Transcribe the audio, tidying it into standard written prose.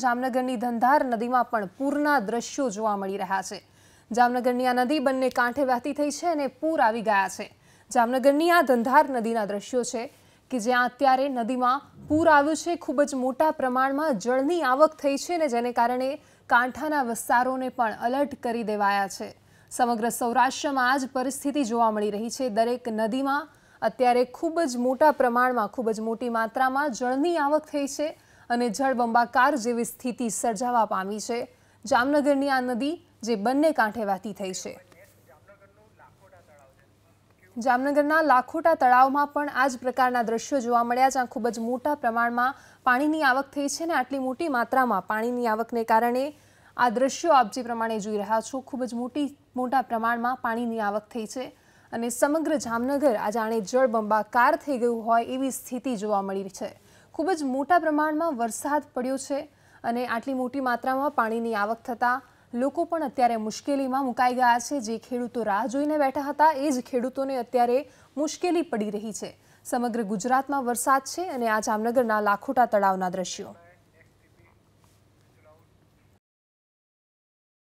જામનગરની ધંધાર નદીમાં પણ પૂરના દ્રશ્યો જોવા મળી રહ્યા છે। જામનગરની આ નદી બંને કાંઠે વહેતી થઈ છે અને પૂર આવી ગયા છે। જામનગરની આ ધંધાર નદીના દ્રશ્યો છે કે જ્યાં અત્યારે નદીમાં પૂર આવ્યું છે। ખૂબ જ મોટા પ્રમાણમાં જળની આવક થઈ છે અને જેને કારણે કાંઠાના વિસ્તારોને પણ એલર્ટ કરી દેવાયા છે। સમગ્ર સૌરાષ્ટ્રમાં આ જ પરિસ્થિતિ જોવા મળી રહી છે। દરેક નદીમાં અત્યારે ખૂબ જ મોટા પ્રમાણમાં ખૂબ જ મોટી માત્રામાં જળની આવક થઈ છે અને જળબંબાકાર જેવી સ્થિતિ સર્જાવા પામી છે। જામનગરની આ નદી જે બંને કાંઠે વહેતી થઈ છે। જામનગરના લાખોટા તળાવમાં પણ આ જ પ્રકારના દ્રશ્યો જોવા મળ્યા, જ્યાં ખૂબ જ મોટા પ્રમાણમાં પાણીની આવક થઈ છે અને આટલી મોટી માત્રામાં પાણીની આવકને કારણે આ દ્રશ્યો આપ જે પ્રમાણે જોઈ રહ્યા છો, ખૂબ જ મોટા પ્રમાણમાં પાણીની આવક થઈ છે અને સમગ્ર જામનગર આ જાણે જળબંબાકાર થઈ ગયું હોય એવી સ્થિતિ જોવા મળી છે। ખૂબ જ મોટા પ્રમાણમાં વરસાદ પડ્યો છે અને આટલી મોટી માત્રામાં પાણીની આવક થતાં લોકો પણ અત્યારે મુશ્કેલીમાં મુકાઈ ગયા છે। જે ખેડૂતો રાહ જોઈને બેઠા હતા એ જ ખેડૂતોને અત્યારે મુશ્કેલી પડી રહી છે। સમગ્ર ગુજરાતમાં વરસાદ છે અને આ જામનગરના લાખોટા તળાવના દ્રશ્યો।